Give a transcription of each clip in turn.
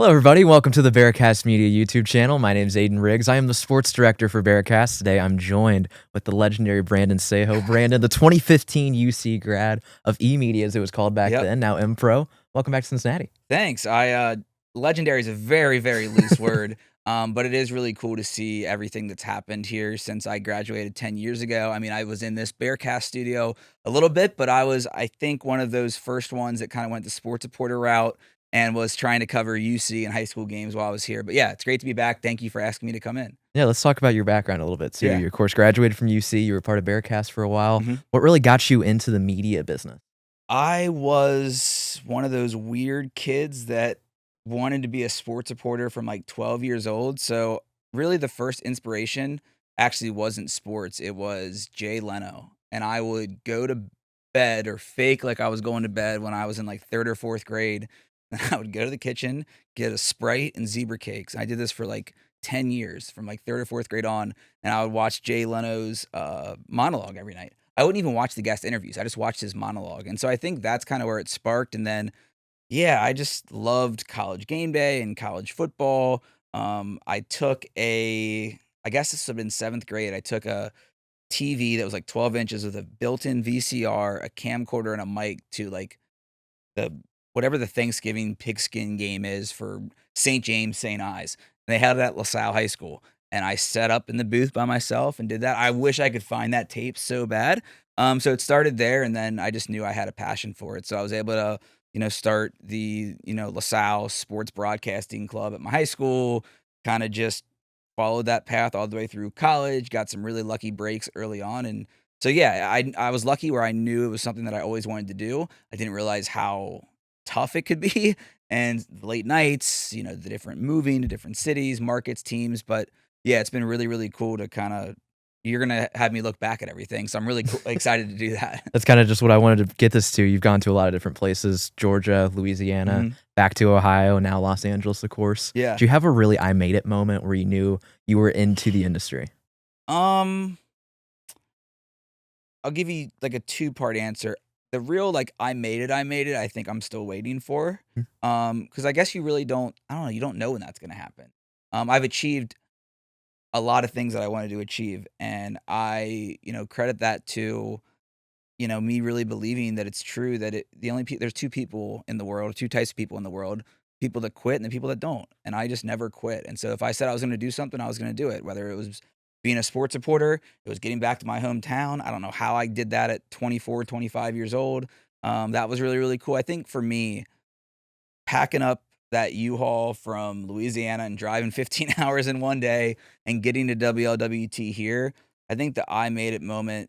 Hello, everybody. Welcome to the Bearcast Media YouTube channel. My name is Aidan Riggs. I am the sports director for Bearcast. Today, I'm joined with the legendary Brandon Saho. Brandon, the 2015 UC grad of E-Media, as it was called back Yep. then, now M-Pro. Welcome back to Cincinnati. Thanks. Legendary is a very, very loose word, but it is really cool to see everything that's happened here since I graduated 10 years ago. I mean, I was in this Bearcast studio a little bit, but I think, one of those first ones that kind of went the sports reporter route and was trying to cover UC and high school games while I was here. But yeah, it's great to be back. Thank you for asking me to come in. Yeah, let's talk about your background a little bit, too. Yeah. You, of course, graduated from UC. You were part of Bearcast for a while. Mhm. What really got you into the media business? I was one of those weird kids that wanted to be a sports reporter from like 12 years old. So, really, the first inspiration actually wasn't sports, it was Jay Leno. And I would go to bed or fake like I was going to bed when I was in like third or fourth grade. And I would go to the kitchen, get a Sprite and zebra cakes. I did this for like 10 years from like third or fourth grade on. And I would watch Jay Leno's monologue every night. I wouldn't even watch the guest interviews. I just watched his monologue. And so I think that's kind of where it sparked. And then, yeah, I just loved college game day and college football. I took I guess this would have been seventh grade. I took a TV that was like 12 inches with a built in VCR, a camcorder, and a mic to like the whatever the Thanksgiving pigskin game is for St. James St. Ives. And they had it at LaSalle High School. And I set up in the booth by myself and did that. I wish I could find that tape so bad. So it started there, and then I just knew I had a passion for it. So I was able to, start the, LaSalle Sports Broadcasting Club at my high school, kind of just followed that path all the way through college, got some really lucky breaks early on. And so, yeah, I was lucky where I knew it was something that I always wanted to do. I didn't realize how tough it could be and the late nights, the different moving to different cities, markets, teams. But yeah, it's been really, really cool to you're going to have me look back at everything. So I'm really excited to do that. That's kind of just what I wanted to get this to. You've gone to a lot of different places, Georgia, Louisiana, Mhm. back to Ohio, now Los Angeles, of course. Yeah. Do you have a really I made it moment where you knew you were into the industry? Um, I'll give you like a two-part answer. The real like I made it, I think I'm still waiting for. Mm. Because I guess you really I don't know, you don't know when that's gonna happen. I've achieved a lot of things that I wanted to achieve, and I, credit that to, me really believing that it's true that there's two people in the world, two types of people in the world, people that quit and the people that don't. And I just never quit. And so if I said I was going to do something, I was going to do it, whether it was being a sports reporter, it was getting back to my hometown. I don't know how I did that at 24, 25 years old. That was really, really cool. I think for me, packing up that U-Haul from Louisiana and driving 15 hours in one day and getting to WLWT here, I think the I made it moment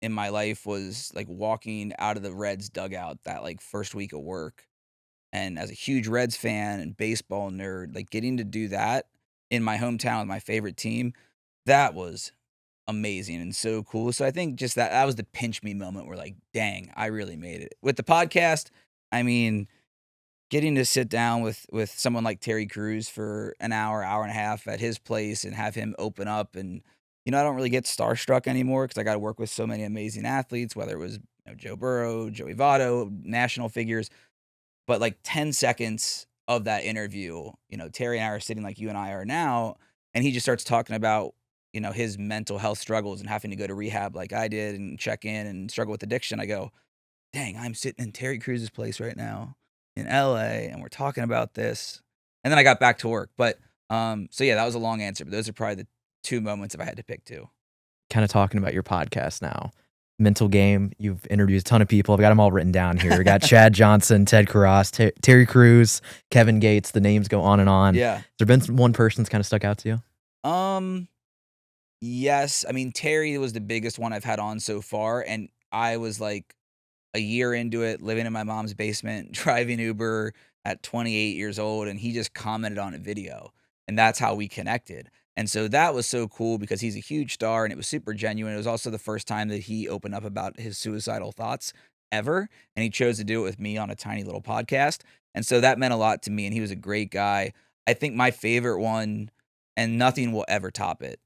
in my life was like walking out of the Reds dugout that like first week of work. And as a huge Reds fan and baseball nerd, like getting to do that in my hometown with my favorite team, that was amazing and so cool. So I think just that was the pinch me moment where like, dang, I really made it. With the podcast, I mean, getting to sit down with someone like Terry Crews for an hour, hour and a half at his place and have him open up. And I don't really get starstruck anymore because I got to work with so many amazing athletes, whether it was Joe Burrow, Joey Votto, national figures. But like 10 seconds of that interview, Terry and I are sitting like you and I are now, and he just starts talking about his mental health struggles and having to go to rehab like I did and check in and struggle with addiction. I go, dang, I'm sitting in Terry Crews's place right now in LA and we're talking about this. And then I got back to work. But so yeah, that was a long answer, but those are probably the two moments if I had to pick two. Kind of talking about your podcast now. Mental Game, you've interviewed a ton of people. I've got them all written down here. We got Chad Johnson, Ted Karras, Terry Crews, Kevin Gates. The names go on and on. Yeah. Has there been one person that's kind of stuck out to you? Yes. I mean, Terry was the biggest one I've had on so far. And I was like a year into it, living in my mom's basement, driving Uber at 28 years old, and he just commented on a video, and that's how we connected. And so that was so cool because he's a huge star, and it was super genuine. It was also the first time that he opened up about his suicidal thoughts ever, and he chose to do it with me on a tiny little podcast. And so that meant a lot to me, and he was a great guy. I think my favorite one, and nothing will ever top it,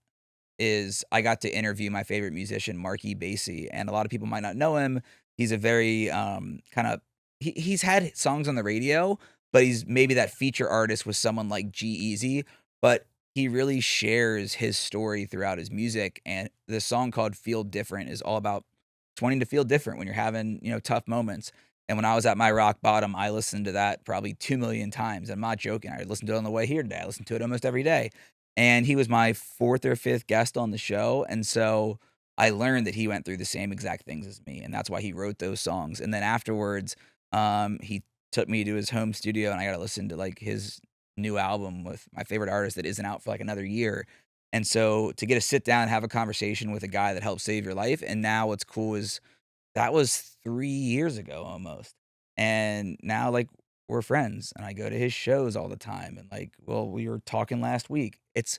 is I got to interview my favorite musician, Marky Basie, and a lot of people might not know him. He's a very he's had songs on the radio, but he's maybe that feature artist with someone like G-Eazy, but he really shares his story throughout his music, and the song called "Feel Different" is all about just wanting to feel different when you're having, tough moments, and when I was at my rock bottom, I listened to that probably 2,000,000 times. I'm not joking. I listened to it on the way here today. I listened to it almost every day, and he was my 4th or 5th guest on the show, and so I learned that he went through the same exact things as me, and that's why he wrote those songs, and then afterwards, he took me to his home studio, and I got to listen to, like, his new album with my favorite artist that isn't out for, like, another year, and so to get to sit down and have a conversation with a guy that helped save your life, and now what's cool is that was 3 years ago almost, and now, like, we're friends, and I go to his shows all the time, and, like, well, we were talking last week. It's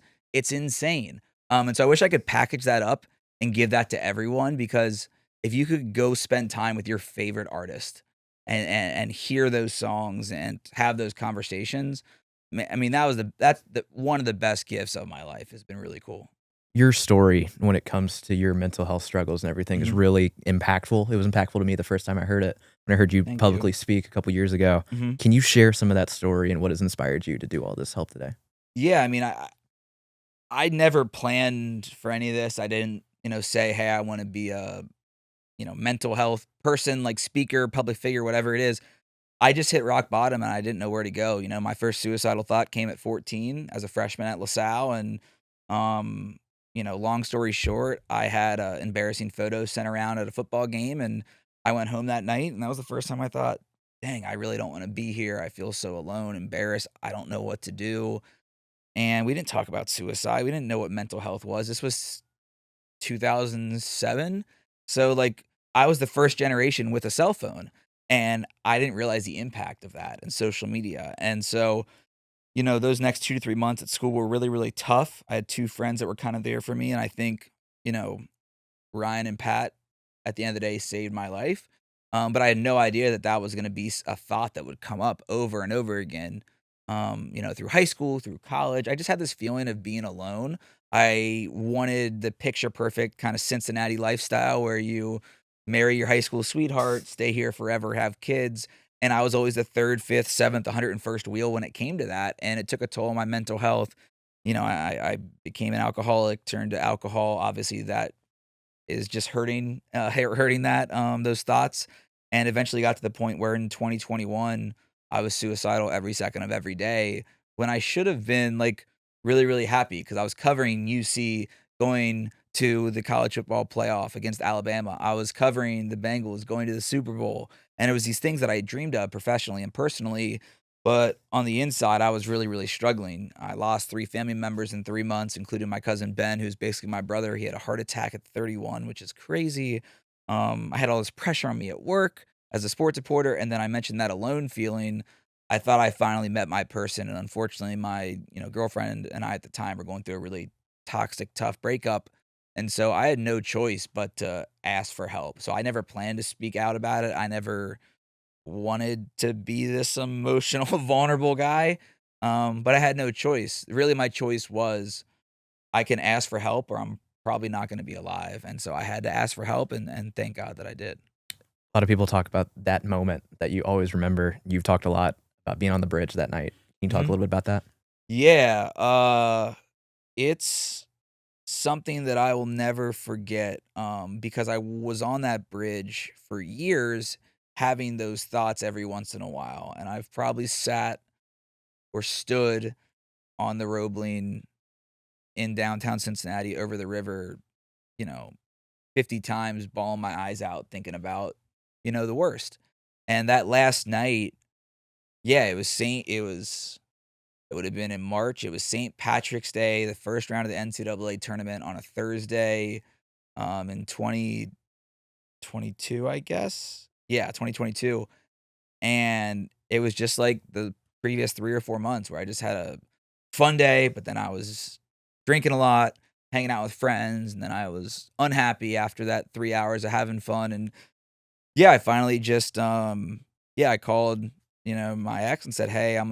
insane, and so I wish I could package that up and give that to everyone because if you could go spend time with your favorite artist and hear those songs and have those conversations, I mean, that's the one of the best gifts of my life. Has been really cool. Your story when it comes to your mental health struggles and everything is Mhm. really impactful. It was impactful to me the first time I heard it, when I heard you Thank you. publicly speak a couple years ago. Mhm. Can you share some of that story and what has inspired you to do all this help today? Yeah, I mean, I never planned for any of this. I didn't, say, "Hey, I wanna be a, mental health person, like speaker, public figure, whatever it is." I just hit rock bottom and I didn't know where to go. My first suicidal thought came at 14 as a freshman at LaSalle. And, long story short, I had embarrassing photos sent around at a football game. And I went home that night. And that was the first time I thought, dang, I really don't want to be here. I feel so alone, embarrassed. I don't know what to do. And we didn't talk about suicide. We didn't know what mental health was. This was 2007. So, like, I was the first generation with a cell phone, and I didn't realize the impact of that and social media. And so, those next 2 to 3 months at school were really, really tough. I had 2 friends that were kind of there for me, and I think, you know, Ryan and Pat, at the end of the day, saved my life. But I had no idea that that was gonna be a thought that would come up over and over again, through high school, through college. I just had this feeling of being alone. I wanted the picture perfect kind of Cincinnati lifestyle where you marry your high school sweetheart, stay here forever, have kids. And I was always the 3rd, 5th, 7th, 101st wheel when it came to that. And it took a toll on my mental health. I became an alcoholic, turned to alcohol. Obviously, that is just hurting, hurting that, those thoughts, and eventually got to the point where in 2021, I was suicidal every second of every day when I should have been, like, really, really happy because I was covering UC going to the college football playoff against Alabama. I was covering the Bengals going to the Super Bowl, and it was these things that I dreamed of professionally and personally, but on the inside, I was really, really struggling. I lost 3 family members in 3 months, including my cousin Ben, who's basically my brother. He had a heart attack at 31, which is crazy. I had all this pressure on me at work as a sports reporter, and then I mentioned that alone feeling. I thought I finally met my person, and unfortunately, my girlfriend and I at the time were going through a really toxic, tough breakup, and so I had no choice but to ask for help. So I never planned to speak out about it. I never wanted to be this emotional, vulnerable guy, but I had no choice. Really, my choice was I can ask for help or I'm probably not gonna be alive, and so I had to ask for help, and thank God that I did. A lot of people talk about that moment that you always remember. You've talked a lot about being on the bridge that night. Can you talk a Mhm. little bit about that? Yeah, it's something that I will never forget, because I was on that bridge for years having those thoughts every once in a while, and I've probably sat or stood on the Roebling in downtown Cincinnati over the river, you know, 50 times, bawling my eyes out, thinking about, the worst. And that last night, yeah, it would have been in March. It was St. Patrick's Day, the first round of the NCAA tournament on a Thursday, in 2022, I guess. Yeah, 2022. And it was just like the previous 3 or 4 months where I just had a fun day, but then I was drinking a lot, hanging out with friends, and then I was unhappy after that 3 hours of having fun, and yeah, I finally just, yeah, I called, my ex and said, "Hey, I'm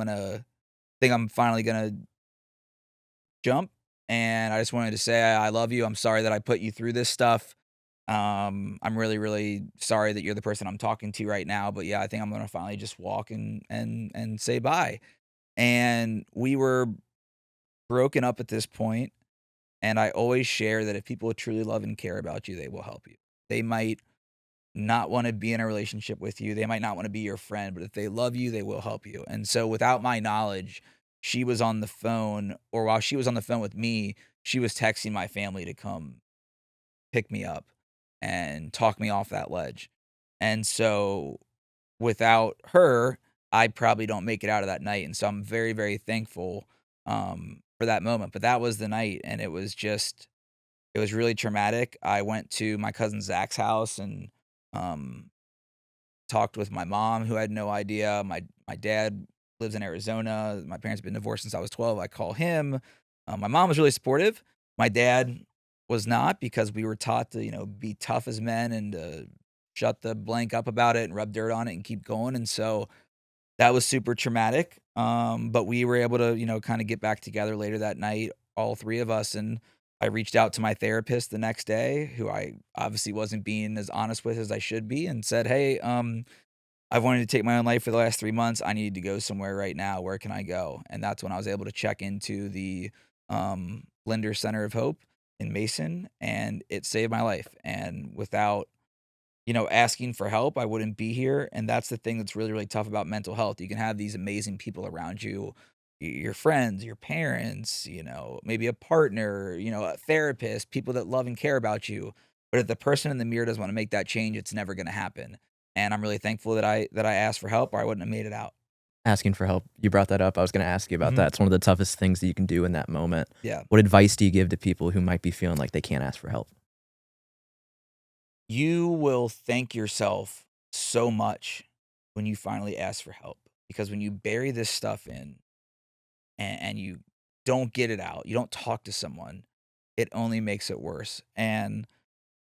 finally gonna jump, and I just wanted to say I love you. I'm sorry that I put you through this stuff. I'm really, really sorry that you're the person I'm talking to right now, but yeah, I think I'm gonna finally just walk and say bye. And we were broken up at this point, and I always share that if people truly love and care about you, they will help you. They might not wanna be in a relationship with you, they might not wanna be your friend, but if they love you, they will help you. And so without my knowledge, she was on the phone, or while she was on the phone with me, she was texting my family to come pick me up and talk me off that ledge. And so without her, I probably don't make it out of that night. And so I'm very, very thankful for that moment. But that was the night, and it was really traumatic. I went to my cousin Zach's house and um, talked with my mom, who had no idea. My dad lives in Arizona. My parents have been divorced since I was 12. I call him. My mom was really supportive. My dad was not, because we were taught to, be tough as men and shut the blank up about it and rub dirt on it and keep going. And so that was super traumatic. But we were able to, kind of get back together later that night, all three of us. And I reached out to my therapist the next day, who I obviously wasn't being as honest with as I should be, and said, "Hey, I've wanted to take my own life for the last 3 months. I need to go somewhere right now. Where can I go?" And that's when I was able to check into the Linder Center of Hope in Mason, and it saved my life. And without, asking for help, I wouldn't be here. And that's the thing that's really, really tough about mental health. You can have these amazing people around you, your friends, your parents, maybe a partner, a therapist, people that love and care about you. But if the person in the mirror doesn't want to make that change, it's never going to happen. And I'm really thankful that I asked for help, or I wouldn't have made it out. Asking for help, you brought that up. I was gonna ask you about Mhm. that. It's one of the toughest things that you can do in that moment. Yeah. What advice do you give to people who might be feeling like they can't ask for help? You will thank yourself so much when you finally ask for help, because when you bury this stuff in, and you don't get it out, you don't talk to someone, it only makes it worse. And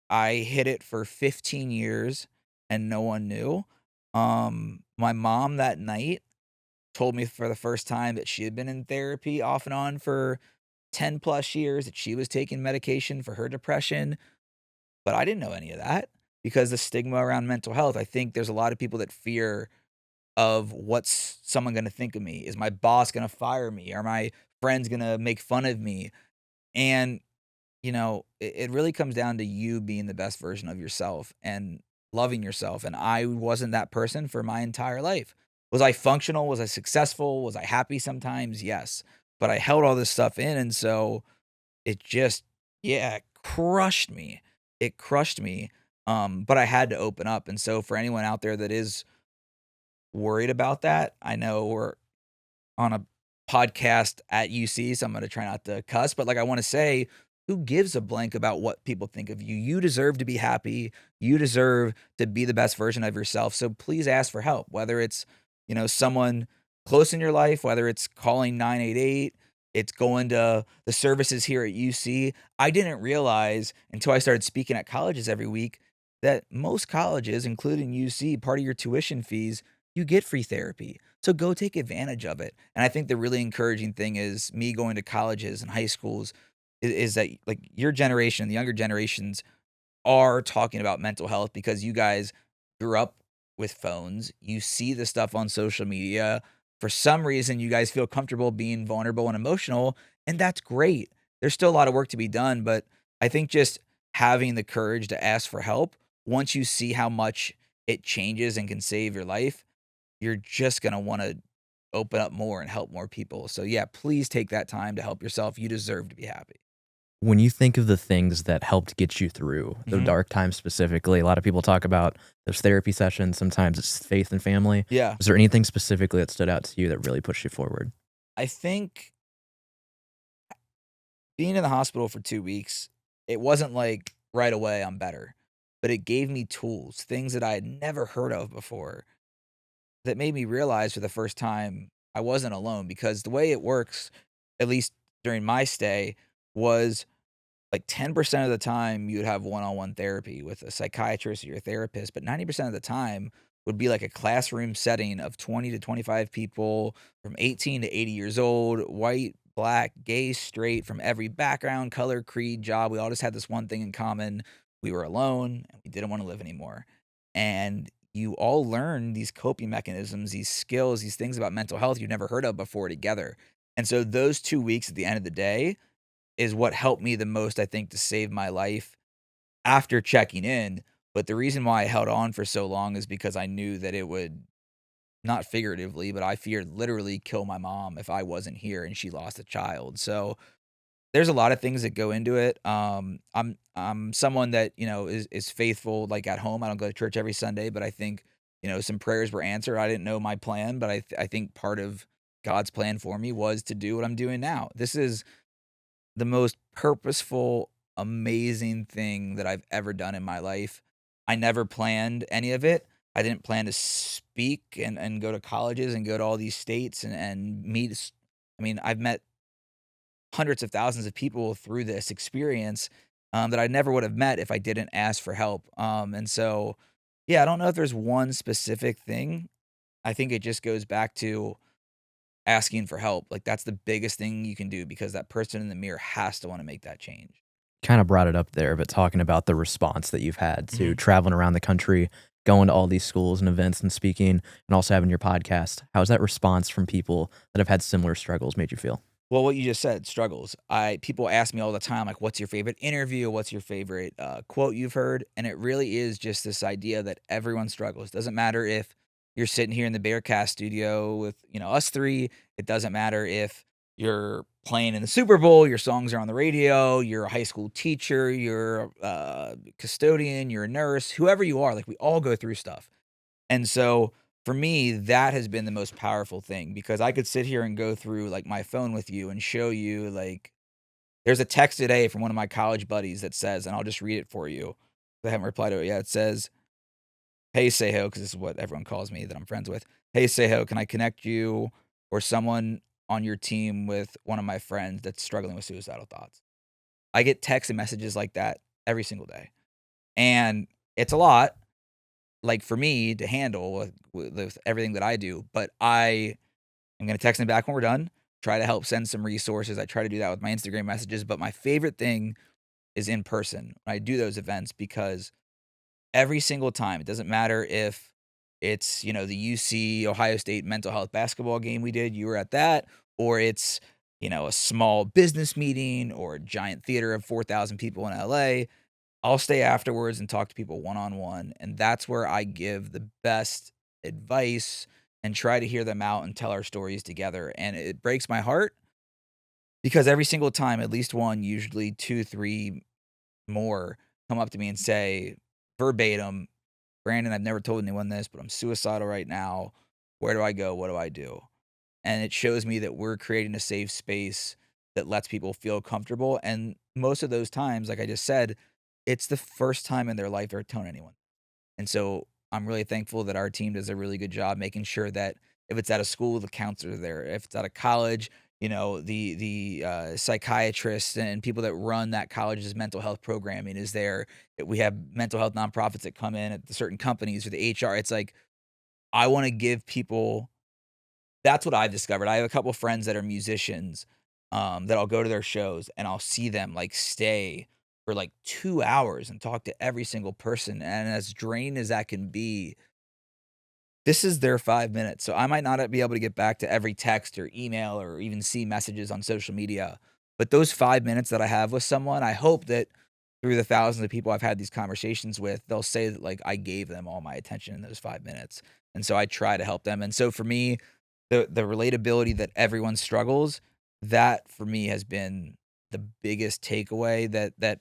I hid it for 15 years and no one knew. My mom that night told me for the first time that she had been in therapy off and on for 10 plus years, that she was taking medication for her depression, but I didn't know any of that, because the stigma around mental health, I think there's a lot of people that fear of what's someone going to think of me. Is my boss going to fire me? Are my friends going to make fun of me? And it really comes down to you being the best version of yourself and loving yourself. And I wasn't that person for my entire life. Was I functional? Was I successful? Was I happy sometimes? Yes. But I held all this stuff in. And so it just, yeah, it crushed me. It crushed me. But I had to open up. And so for anyone out there that is worried about that, I know we're on a podcast at UC, so I'm gonna try not to cuss, but, like, I wanna say, who gives a blank about what people think of you? You deserve to be happy. You deserve to be the best version of yourself, so please ask for help, whether it's, someone close in your life, whether it's calling 988, it's going to the services here at UC. I didn't realize until I started speaking at colleges every week that most colleges, including UC, part of your tuition fees, you get free therapy. So go take advantage of it. And I think the really encouraging thing is me going to colleges and high schools is that, like, your generation, the younger generations are talking about mental health, because you guys grew up with phones. You see the stuff on social media. For some reason, you guys feel comfortable being vulnerable and emotional, and that's great. There's still a lot of work to be done, but I think just having the courage to ask for help, once you see how much it changes and can save your life, you're just gonna wanna open up more and help more people. So, yeah, please take that time to help yourself. You deserve to be happy. When you think of the things that helped get you through the Mhm. dark times specifically, a lot of people talk about those therapy sessions, sometimes it's faith and family. Yeah. Was there anything specifically that stood out to you that really pushed you forward? I think being in the hospital for 2 weeks, it wasn't like right away I'm better, but it gave me tools, things that I had never heard of before, that made me realize for the first time I wasn't alone. Because the way it works, at least during my stay, was like 10% of the time you would have one-on-one therapy with a psychiatrist or your therapist, but 90% of the time would be like a classroom setting of 20 to 25 people from 18 to 80 years old, white, black, gay, straight, from every background, color, creed, job. We all just had this one thing in common. we were alone, and we didn't wanna live anymore. And you all learn these coping mechanisms, these skills, these things about mental health you've never heard of before together. And so those 2 weeks at the end of the day is what helped me the most, I think, to save my life after checking in. But the reason why I held on for so long is because I knew that it would, not figuratively, but I feared literally kill my mom if I wasn't here and she lost a child. So there's a lot of things that go into it. I'm someone that, is faithful, like, at home. I don't go to church every Sunday, but I think, some prayers were answered. I didn't know my plan, but I think part of God's plan for me was to do what I'm doing now. This is the most purposeful, amazing thing that I've ever done in my life. I never planned any of it. I didn't plan to speak and go to colleges and go to all these states and meet. I mean, I've met hundreds of thousands of people through this experience, that I never would have met if I didn't ask for help. And so, yeah, I don't know if there's one specific thing. I think it just goes back to asking for help. Like, that's the biggest thing you can do because that person in the mirror has to want to make that change. Kind of brought it up there, but talking about the response that you've had to Mhm. traveling around the country, going to all these schools and events and speaking, and also having your podcast. How has that response from people that have had similar struggles made you feel? Well, what you just said, struggles. I People ask me all the time, like, "What's your favorite interview? What's your favorite quote you've heard?" And it really is just this idea that everyone struggles. Doesn't matter if you're sitting here in the Bearcast studio with us three. It doesn't matter if you're playing in the Super Bowl. Your songs are on the radio. You're a high school teacher. You're a custodian. You're a nurse. Whoever you are, like, we all go through stuff. And so for me, that has been the most powerful thing because I could sit here and go through like my phone with you and show you like there's a text today from one of my college buddies that says, and I'll just read it for you. I haven't replied to it yet. It says, "Hey Seho," because this is what everyone calls me that I'm friends with. "Hey Seho, can I connect you or someone on your team with one of my friends that's struggling with suicidal thoughts?" I get texts and messages like that every single day. And it's a lot, like, for me to handle with everything that I do, but I am gonna text him back when we're done, try to help send some resources. I try to do that with my Instagram messages, but my favorite thing is in person when I do those events because every single time, it doesn't matter if it's, the UC Ohio State mental health basketball game we did, you were at that, or it's, a small business meeting or a giant theater of 4,000 people in LA. I'll stay afterwards and talk to people one on one, and that's where I give the best advice and try to hear them out and tell our stories together. And it breaks my heart because every single time, at least one, usually two, three more, come up to me and say verbatim, "Brandon, I've never told anyone this, but I'm suicidal right now. Where do I go? What do I do?" And it shows me that we're creating a safe space that lets people feel comfortable. And most of those times, like I just said, it's the first time in their life they're telling anyone. And so I'm really thankful that our team does a really good job making sure that if it's at a school, the counselors are there. If it's at a college, the psychiatrists and people that run that college's mental health programming is there. We have mental health nonprofits that come in at the certain companies or the HR. It's like I want to give people, that's what I've discovered. I have a couple friends that are musicians, that I'll go to their shows and I'll see them, like, stay for, like, 2 hours and talk to every single person, and as drained as that can be, this is their 5 minutes, so I might not be able to get back to every text or email or even see messages on social media, but those 5 minutes that I have with someone, I hope that through the thousands of people I've had these conversations with, they'll say that, like, I gave them all my attention in those 5 minutes, and so I try to help them, and so for me, the relatability that everyone struggles, that for me has been the biggest takeaway that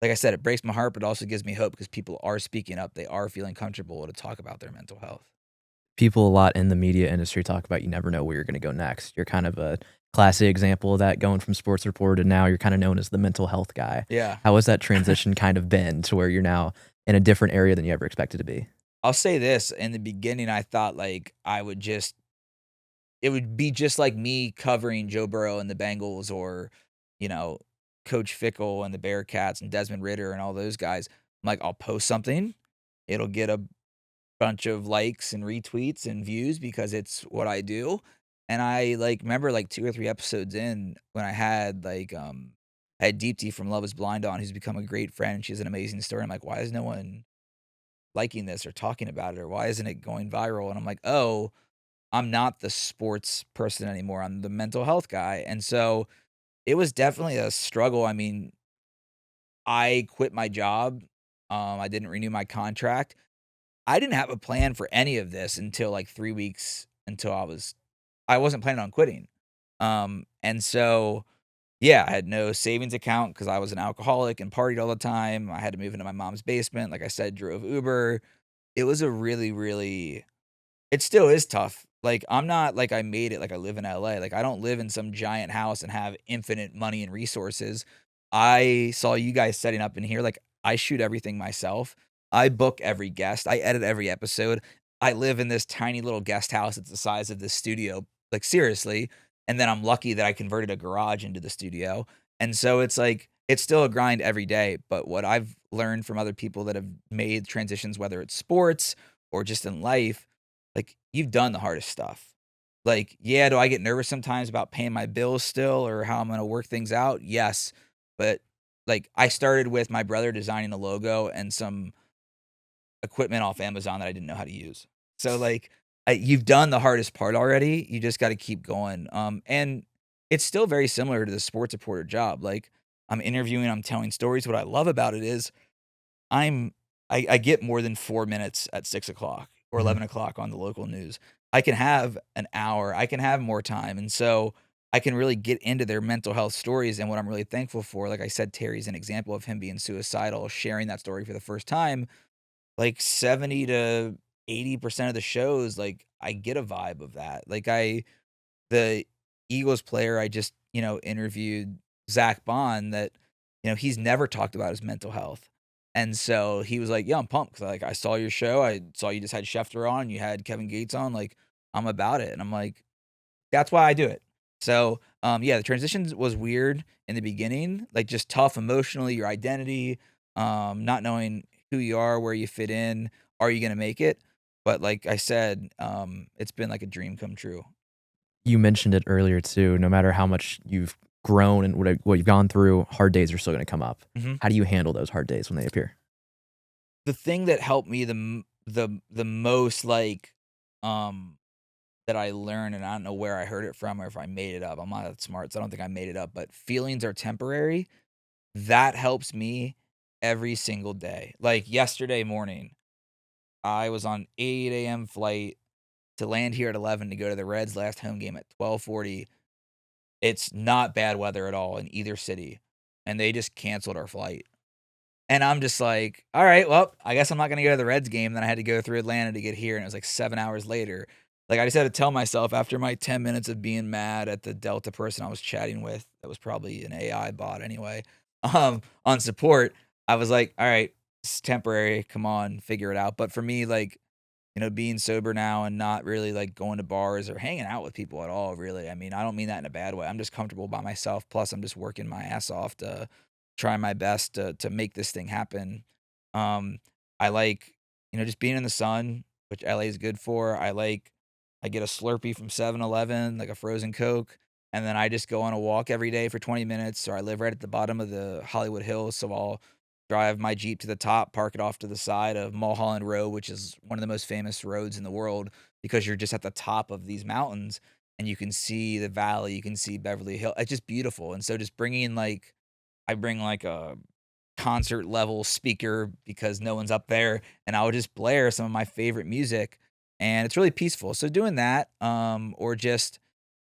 like I said, it breaks my heart, but also gives me hope because people are speaking up, they are feeling comfortable to talk about their mental health. People a lot in the media industry talk about you never know where you're gonna go next. You're kind of a classic example of that going from sports reporter to now you're kinda known as the mental health guy. Yeah. How has that transition kind of been to where you're now in a different area than you ever expected to be? I'll say this, in the beginning, I thought, like, I would just it would be just like me covering Joe Burrow and the Bengals or, you know, Coach Fickle and the Bearcats and Desmond Ritter and all those guys. I'm like, I'll post something, it'll get a bunch of likes and retweets and views because it's what I do. And I, like, remember, like, 2 or 3 episodes in when I had, like, I had Deepti from Love Is Blind on, who's become a great friend. She has an amazing story. I'm like, why is no one liking this or talking about it, or why isn't it going viral? And I'm like, oh, I'm not the sports person anymore. I'm the mental health guy. And so it was definitely a struggle. I mean, I quit my job. I didn't renew my contract. I didn't have a plan for any of this until like 3 weeks until I wasn't planning on quitting. And so yeah, I had no savings account because I was an alcoholic and partied all the time. I had to move into my mom's basement. Like I said, drove Uber. It was a really, really it still is tough. Like, I'm not like I made it like I live in LA. Like, I don't live in some giant house and have infinite money and resources. I saw you guys setting up in here. Like, I shoot everything myself. I book every guest. I edit every episode. I live in this tiny little guest house. It's the size of this studio. Like, seriously. And then I'm lucky that I converted a garage into the studio. And so it's like, it's still a grind every day. But what I've learned from other people that have made transitions, whether it's sports or just in life, like, you've done the hardest stuff. Like, yeah, do I get nervous sometimes about paying my bills still or how I'm gonna work things out? Yes, but, like, I started with my brother designing a logo and some equipment off Amazon that I didn't know how to use. So, like, you've done the hardest part already, you just gotta keep going, and it's still very similar to the sports reporter job. Like, I'm interviewing, I'm telling stories. What I love about it is I'm I get more than 4 minutes at 6 o'clock or Mhm. 11 o'clock on the local news. I can have an hour, I can have more time, and so I can really get into their mental health stories, and what I'm really thankful for, like I said, Terry's an example of him being suicidal, sharing that story for the first time, like 70 to 80% of the shows, like, I get a vibe of that. Like, the Eagles player I just, interviewed, Zach Bond, that, he's never talked about his mental health. And so he was like, "Yeah, I'm pumped 'cause, like, I saw your show. I saw you just had Schefter on, you had Kevin Gates on, like, I'm about it." And I'm like, "That's why I do it." So, yeah, the transitions was weird in the beginning, like, just tough emotionally, your identity, not knowing who you are, where you fit in, are you gonna make it? But like I said, it's been like a dream come true. You mentioned it earlier too, no matter how much you've grown and what you've gone through, hard days are still gonna come up. Mhm. How do you handle those hard days when they appear? The thing that helped me the most, like, that I learned, and I don't know where I heard it from or if I made it up. I'm not that smart, so I don't think I made it up, but feelings are temporary. That helps me every single day. Like, yesterday morning, I was on 8 AM flight to land here at 11 to go to the Reds' last home game at 12:40. It's not bad weather at all in either city, and they just canceled our flight. And I'm just like, "All right, well, I guess I'm not gonna go to the Reds game." Then I had to go through Atlanta to get here, and it was like 7 hours later. Like, I just had to tell myself after my 10 minutes of being mad at the Delta person I was chatting with, that was probably an AI bot anyway, on support, I was like, "All right, it's temporary, come on, figure it out." But for me, like, being sober now and not really, like, going to bars or hanging out with people at all, really. I mean, I don't mean that in a bad way. I'm just comfortable by myself, plus I'm just working my ass off to try my best to make this thing happen. Um, I like, just being in the sun, which LA is good for. I get a Slurpee from 7-Eleven, like a frozen Coke, and then I just go on a walk every day for 20 minutes, or I live right at the bottom of the Hollywood Hills, so I'll drive my Jeep to the top, park it off to the side of Mulholland Road, which is one of the most famous roads in the world because you're just at the top of these mountains and you can see the valley, you can see Beverly Hills. It's just beautiful. And so just I bring like a concert level speaker because no one's up there and I would just blare some of my favorite music and it's really peaceful. So doing that, or just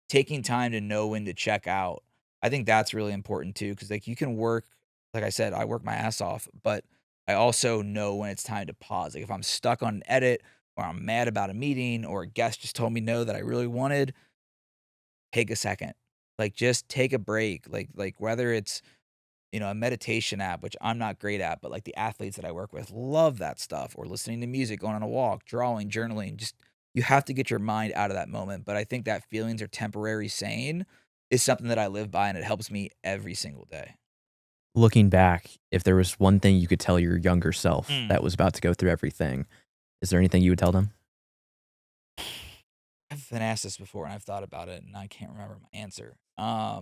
taking time to know when to check out. I think that's really important too, because like you can work, like I said, I work my ass off, but I also know when it's time to pause. Like if I'm stuck on an edit or I'm mad about a meeting or a guest just told me no that I really wanted, take a second. Like just take a break. Like whether it's a meditation app, which I'm not great at, but like the athletes that I work with love that stuff, or listening to music, going on a walk, drawing, journaling. Just you have to get your mind out of that moment. But I think that feelings are temporary saying is something that I live by and it helps me every single day. Looking back, if there was one thing you could tell your younger self Mm. that was about to go through everything, is there anything you would tell them? I've been asked this before and I've thought about it and I can't remember my answer. I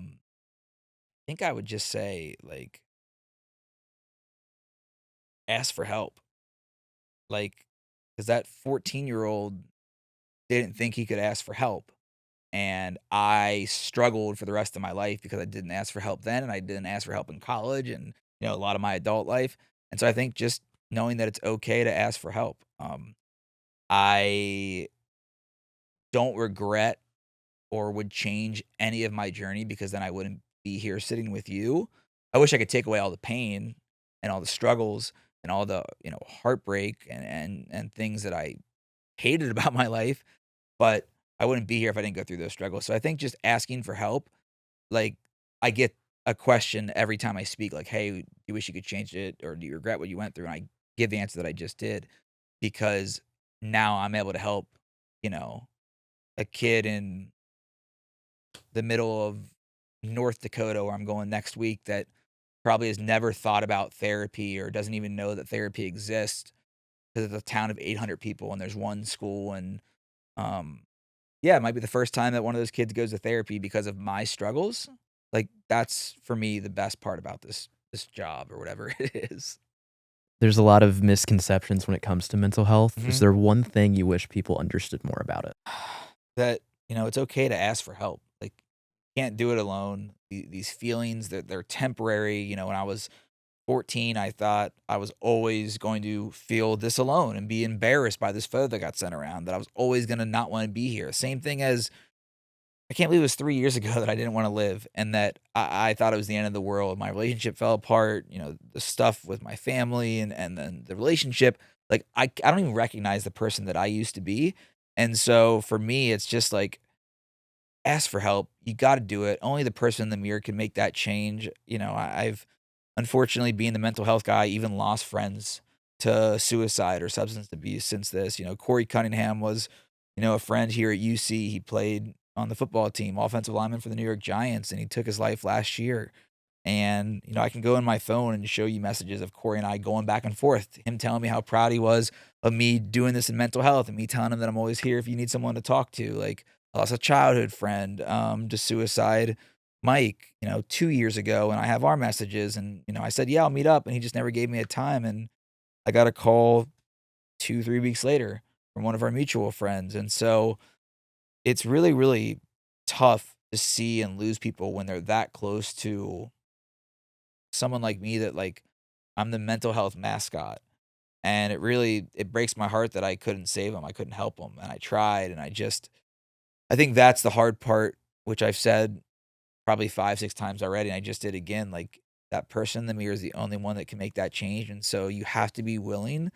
think I would just say, like, ask for help. Like, because that 14-year-old didn't think he could ask for help. And I struggled for the rest of my life because I didn't ask for help then, and I didn't ask for help in college and, a lot of my adult life. And so I think just knowing that it's okay to ask for help. I don't regret or would change any of my journey because then I wouldn't be here sitting with you. I wish I could take away all the pain and all the struggles and all the, heartbreak and things that I hated about my life, but I wouldn't be here if I didn't go through those struggles. So I think just asking for help, like, I get a question every time I speak, like, "Hey, do you wish you could change it, or do you regret what you went through?" And I give the answer that I just did because now I'm able to help, you know, a kid in the middle of North Dakota where I'm going next week that probably has never thought about therapy or doesn't even know that therapy exists because it's a town of 800 people and there's one school and, um yeah, it might be the first time that one of those kids goes to therapy because of my struggles. Like, that's for me the best part about this job or whatever it is. There's a lot of misconceptions when it comes to mental health. Is Mhm. there one thing you wish people understood more about it? That, it's okay to ask for help. Like, can't do it alone. These feelings that they're temporary. When I was 14, I thought I was always going to feel this alone and be embarrassed by this photo that got sent around, that I was always gonna not wanna be here. Same thing as I can't believe it was 3 years ago that I didn't wanna live and that I thought it was the end of the world. My relationship fell apart, the stuff with my family and then the relationship, like, I don't even recognize the person that I used to be, and so for me, it's just like, ask for help. You gotta do it. Only the person in the mirror can make that change. I've unfortunately, being the mental health guy, even lost friends to suicide or substance abuse since this. Corey Cunningham was, a friend here at UC. He played on the football team, offensive lineman for the New York Giants, and he took his life last year. And, I can go in my phone and show you messages of Corey and I going back and forth, him telling me how proud he was of me doing this in mental health and me telling him that I'm always here if you need someone to talk to. Like, I lost a childhood friend to suicide, Mike, 2 years ago, and I have our messages. And, I said, yeah, I'll meet up. And he just never gave me a time. And I got a call 2, 3 weeks later from one of our mutual friends. And so it's really, really tough to see and lose people when they're that close to someone like me that, like, I'm the mental health mascot, and it breaks my heart that I couldn't save him, I couldn't help him, and I tried, and I think that's the hard part, which I've said probably 5, 6 times already, and I just did again, like, that person in the mirror is the only one that can make that change, and so you have to be willing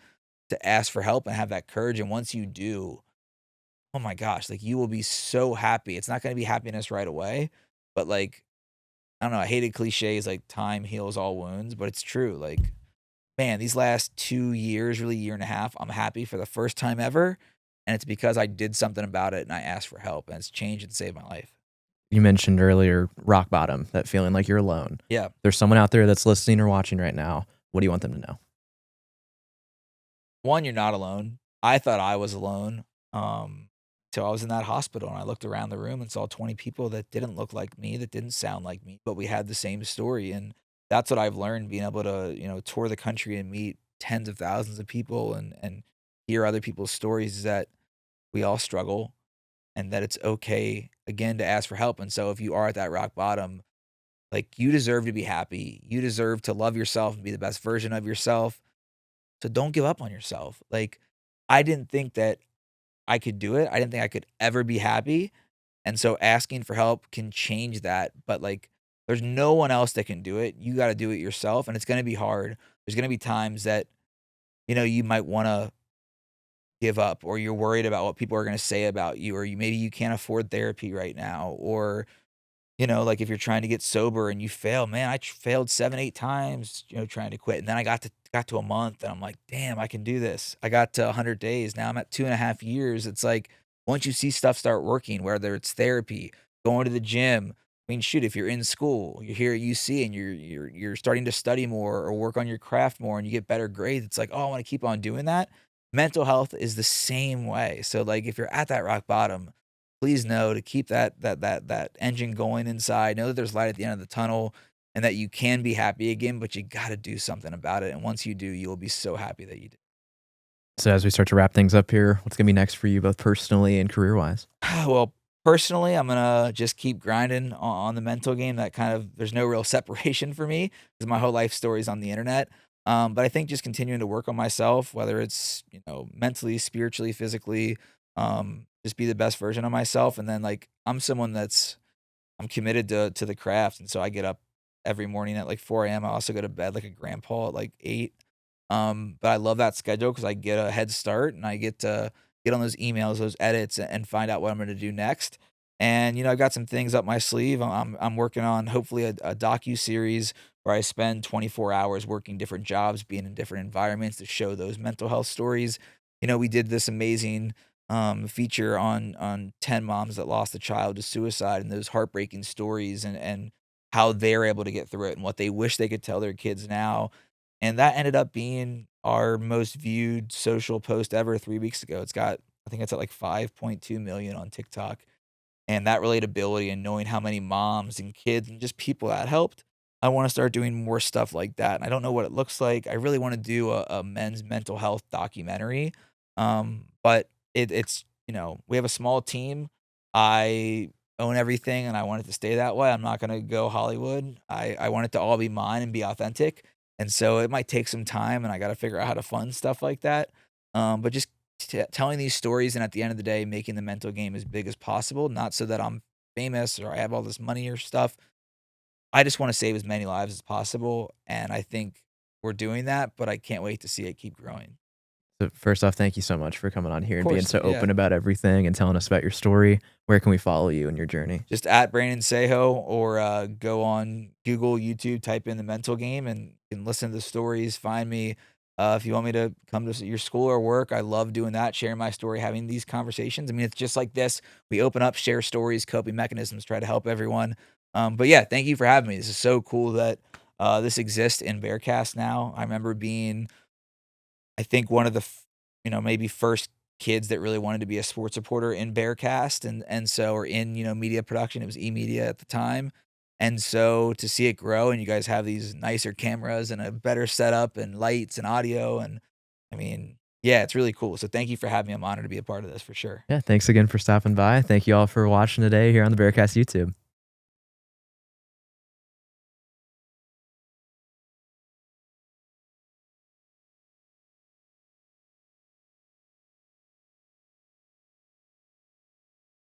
to ask for help and have that courage, and once you do, oh my gosh, like, you will be so happy. It's not gonna be happiness right away, but, like, I don't know, I hated cliches like time heals all wounds, but it's true. Like, man, these last 2 years, really year and a half, I'm happy for the first time ever, and it's because I did something about it and I asked for help, and it's changed and saved my life. You mentioned earlier rock bottom, that feeling like you're alone. Yeah. There's someone out there that's listening or watching right now. What do you want them to know? 1, you're not alone. I thought I was alone, till I was in that hospital, and I looked around the room and saw 20 people that didn't look like me, that didn't sound like me, but we had the same story, and that's what I've learned being able to, tour the country and meet tens of thousands of people and hear other people's stories is that we all struggle and that it's okay, again, to ask for help, and so if you are at that rock bottom, like, you deserve to be happy. You deserve to love yourself and be the best version of yourself, so don't give up on yourself. Like, I didn't think that I could do it. I didn't think I could ever be happy, and so asking for help can change that, but, like, there's no one else that can do it. You gotta do it yourself, and it's gonna be hard. There's gonna be times that, you might wanna give up, or you're worried about what people are gonna say about you, or maybe you can't afford therapy right now, or like if you're trying to get sober and you fail, man, I failed 7, 8 times, trying to quit. And then I got to a month and I'm like, damn, I can do this. I got to 100 days. Now I'm at 2.5 years. It's like once you see stuff start working, whether it's therapy, going to the gym. I mean, shoot, if you're in school, you're here at UC and you're starting to study more or work on your craft more and you get better grades, it's like, oh, I want to keep on doing that. Mental health is the same way. So like if you're at that rock bottom, please know to keep that engine going inside. Know that there's light at the end of the tunnel, and that you can be happy again, but you gotta do something about it, and once you do, you'll be so happy that you did. So as we start to wrap things up here, what's gonna be next for you both personally and career-wise? Well, personally, I'm gonna just keep grinding on the mental game. That kind of there's no real separation for me because my whole life story is on the internet. But I think just continuing to work on myself, whether it's mentally, spiritually, physically, just be the best version of myself. And then like I'm someone I'm committed to the craft, and so I get up every morning at like 4 a.m. I also go to bed like a grandpa at like 8. But I love that schedule because I get a head start and I get to get on those emails, those edits, and find out what I'm going to do next. And I've got some things up my sleeve. I'm working on hopefully a docu series where I spend 24 hours working different jobs, being in different environments to show those mental health stories. We did this amazing feature on 10 moms that lost a child to suicide and those heartbreaking stories and how they're able to get through it and what they wish they could tell their kids now. And that ended up being our most viewed social post ever 3 weeks ago. I think it's at like 5.2 million on TikTok. And that relatability and knowing how many moms and kids and just people that helped, I wanna start doing more stuff like that, and I don't know what it looks like. I really wanna do a men's mental health documentary, but we have a small team. I own everything, and I want it to stay that way. I'm not gonna go Hollywood. I want it to all be mine and be authentic, and so it might take some time, and I gotta figure out how to fund stuff like that, but just telling these stories and at the end of the day, making the mental game as big as possible, not so that I'm famous or I have all this money or stuff. I just want to save as many lives as possible. And I think we're doing that, but I can't wait to see it keep growing. So first off, thank you so much for coming on here Of and being course. so Yeah. open about everything and telling us about your story. Where can we follow you in your journey? Just at Brandon Saho or go on Google, YouTube, type in the mental game and you can listen to the stories. Find me. If you want me to come to your school or work, I love doing that, sharing my story, having these conversations. I mean, it's just like this. We open up, share stories, coping mechanisms, try to help everyone. But yeah, thank you for having me. This is so cool that this exists in Bearcast now. I remember being I think one of the maybe first kids that really wanted to be a sports reporter in Bearcast and so or in, media production. It was e-media at the time. And so to see it grow and you guys have these nicer cameras and a better setup and lights and audio and I mean, yeah, it's really cool. So thank you for having me. I'm honored to be a part of this for sure. Yeah, thanks again for stopping by. Thank you all for watching today here on the Bearcast YouTube.